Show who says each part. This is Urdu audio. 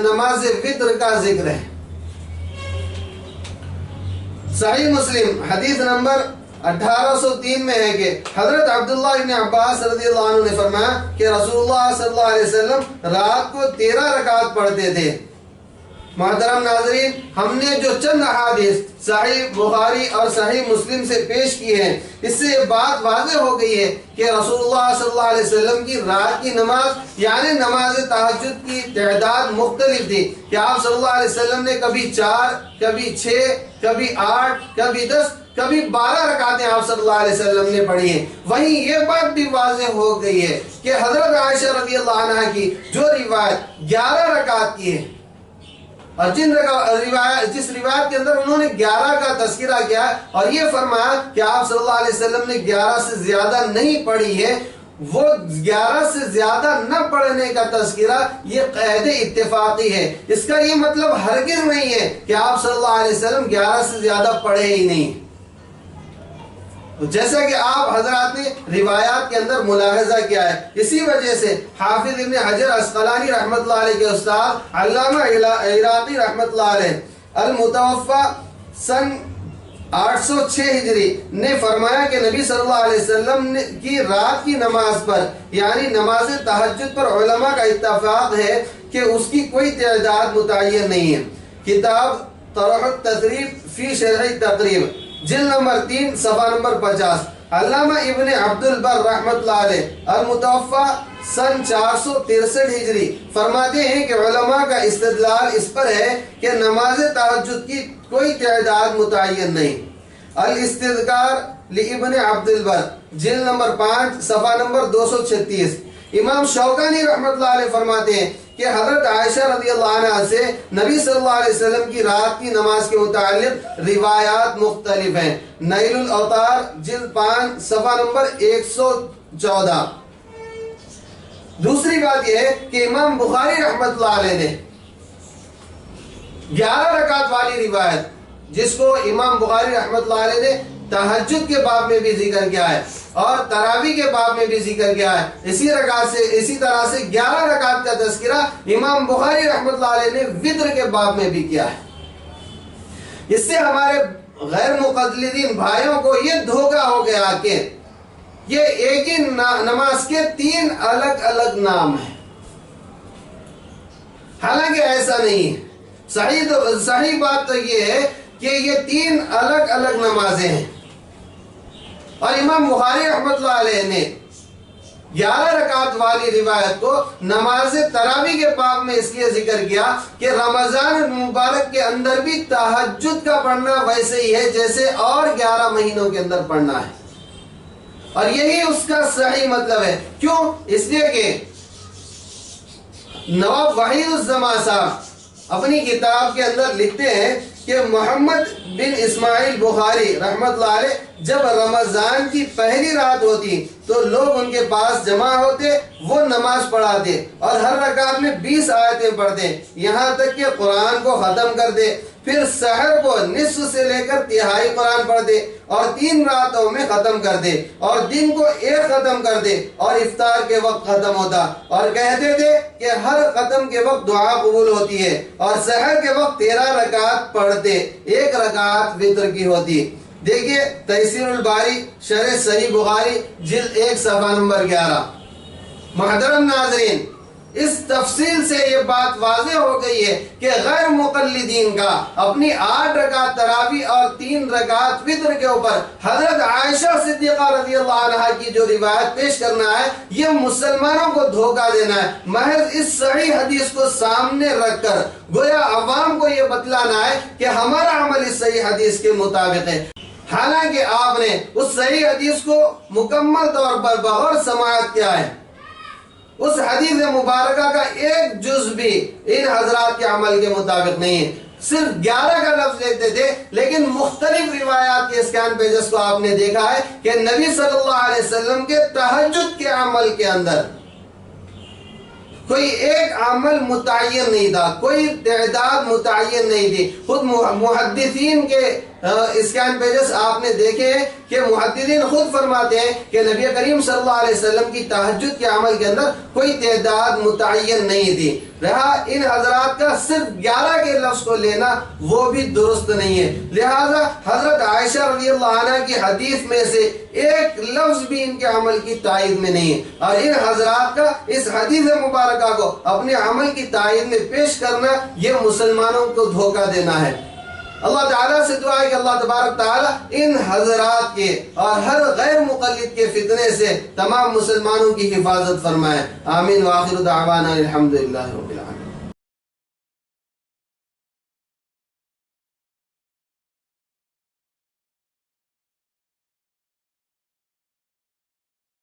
Speaker 1: نماز وطر کا ذکر ہے۔ صحیح مسلم حدیث نمبر 1803 میں ہے کہ حضرت عبداللہ ابن عباس رضی اللہ عنہ نے فرمایا کہ رسول اللہ صلی اللہ علیہ وسلم رات کو 13 رکعت پڑھتے تھے۔ محترم ناظرین، ہم نے جو چند احادیث صحیح بخاری اور صحیح مسلم سے پیش کی ہیں، اس سے یہ بات واضح ہو گئی ہے کہ رسول اللہ صلی اللہ علیہ وسلم کی رات کی نماز یعنی نماز تہجد کی تعداد مختلف تھی کہ آپ صلی اللہ علیہ وسلم نے کبھی 4، کبھی 6، کبھی 8، کبھی 10، کبھی 12 رکعتیں آپ صلی اللہ علیہ وسلم نے پڑھی ہیں۔ وہیں یہ بات بھی واضح ہو گئی ہے کہ حضرت عائشہ رضی اللہ عنہ کی جو روایت 11 رکعت کی ہے، اور جس روایت کے اندر انہوں نے 11 کا تذکرہ کیا اور یہ فرمایا کہ آپ صلی اللہ علیہ وسلم نے 11 سے زیادہ نہیں پڑھی ہے، وہ 11 سے زیادہ نہ پڑھنے کا تذکرہ یہ قید اتفاقی ہے۔ اس کا یہ مطلب ہرگز نہیں ہے کہ آپ صلی اللہ علیہ وسلم 11 سے زیادہ پڑھے ہی نہیں۔ جیسا کہ آپ حضرات نے روایات کے اندر ملاحظہ کیا ہے، اسی وجہ سے حافظ ابن حجر عسقلانی رحمۃ اللہ علیہ کے استاد علامہ عراقی رحمۃ اللہ علیہ المتوفى سن 806 ہجری نے فرمایا کہ نبی صلی اللہ علیہ وسلم کی رات کی نماز پر یعنی نماز تہجد پر علماء کا اتفاق ہے کہ اس کی کوئی تعداد متعین نہیں ہے۔ کتاب طرح التقریب فی شرح التقریب جلد نمبر 3 صفحہ نمبر 50، علامہ ابن عبد البر رحمۃ اللہ علیہ المتوفى سن 463 ہجری فرماتے ہیں کہ علماء کا استدلال اس پر ہے کہ نماز تہجد کی کوئی تعداد متعین نہیں۔ الاستذکار لابن عبد البر جلد نمبر 5 صفحہ نمبر 236۔ امام شوکانی رحمۃ اللہ علیہ فرماتے ہیں کہ حضرت عائشہ رضی اللہ عنہ سے نبی صلی اللہ علیہ وسلم کی رات کی نماز کے متعلق روایات مختلف ہیں۔ نیل الاوطار جلد 5 صفحہ نمبر 114۔ دوسری بات یہ ہے کہ امام بخاری رحمۃ اللہ علیہ نے 11 رکعت والی روایت، جس کو امام بخاری رحمۃ اللہ علیہ نے تہجد کے باب میں بھی ذکر کیا ہے اور تراویح کے باب میں بھی ذکر کیا ہے، اسی طرح سے 11 رکعت کا تذکرہ امام بخاری رحمۃ اللہ علیہ نے وطر کے باب میں بھی کیا ہے۔ اس سے ہمارے غیر مقلدین بھائیوں کو یہ دھوکہ ہو گیا کہ یہ ایک ہی نماز کے 3 الگ الگ نام ہیں، حالانکہ ایسا نہیں ہے۔ صحیح بات تو یہ ہے کہ یہ 3 الگ الگ نمازیں ہیں، اور امام بخاری رحمۃ اللہ علیہ نے 11 رکعت والی روایت کو نماز تراویح کے باب میں اس لیے ذکر کیا کہ رمضان المبارک کے اندر بھی تہجد کا پڑھنا ویسے ہی ہے جیسے اور 11 مہینوں کے اندر پڑھنا ہے، اور یہی اس کا صحیح مطلب ہے۔ کیوں؟ اس لیے کہ نواب وحید الزمان صاحب اپنی کتاب کے اندر لکھتے ہیں کہ محمد بن اسماعیل بخاری رحمۃ اللہ علیہ جب رمضان کی پہلی رات ہوتی تو لوگ ان کے پاس جمع ہوتے، وہ نماز پڑھاتے اور ہر رکعت میں 20 آیتیں پڑھتے یہاں تک کہ قرآن کو ختم کر دے، پھر سحر کو نصف سے لے کر تہائی قرآن پڑھ دے اور 3 راتوں میں ختم کر دے، اور دن کو 1 ختم کر دے اور افطار کے وقت ختم ہوتا، اور کہتے تھے کہ ہر ختم کے وقت دعا قبول ہوتی ہے، اور سحر کے وقت 13 رکعت پڑھتے، 1 رکعت وطر کی ہوتی۔ دیکھیے تیسیر الباری شرح صحیح بخاری جلد 1 صفحہ نمبر 11۔ محترم ناظرین، اس تفصیل سے یہ بات واضح ہو گئی ہے کہ غیر مقلدین کا اپنی 8 رکعت تراویح اور 3 رکعت وطر کے اوپر حضرت عائشہ صدیقہ رضی اللہ عنہا کی جو روایت پیش کرنا ہے، یہ مسلمانوں کو دھوکہ دینا ہے۔ محض اس صحیح حدیث کو سامنے رکھ کر گویا عوام کو یہ بتلانا ہے کہ ہمارا عمل اس صحیح حدیث کے مطابق ہے، حالانکہ آپ نے اس صحیح حدیث کو مکمل طور پر بغور سماعت کیا ہے۔ اس حدیث مبارکہ کا ایک جز بھی ان حضرات کے عمل کے مطابق نہیں ہے۔ صرف 11 کا لفظ لیتے تھے، لیکن مختلف روایات کے اسکین پیجز کو آپ نے دیکھا ہے کہ نبی صلی اللہ علیہ وسلم کے تہجد کے عمل کے اندر کوئی ایک عمل متعین نہیں تھا، کوئی تعداد متعین نہیں تھی۔ خود محدثین کے اسکین پیجز آپ نے دیکھے ہیں کہ محدثین خود فرماتے ہیں کہ نبی کریم صلی اللہ علیہ وسلم کی تہجد کے عمل کے اندر کوئی تعداد متعین نہیں تھی. رہا ان حضرات کا صرف 11 کے لفظ کو لینا وہ بھی درست نہیں ہے. لہذا حضرت عائشہ رضی اللہ عنہ کی حدیث میں سے ایک لفظ بھی ان کے عمل کی تائید میں نہیں ہے، اور ان حضرات کا اس حدیث مبارکہ کو اپنے عمل کی تائید میں پیش کرنا یہ مسلمانوں کو دھوکہ دینا ہے. اللہ تعالیٰ سے دعا ہے کہ اللہ تبارک تعالیٰ ان حضرات کے اور ہر غیر مقلد کے فتنے سے تمام مسلمانوں کی حفاظت فرمائے. آمین. وآخر دعوانا الحمدللہ.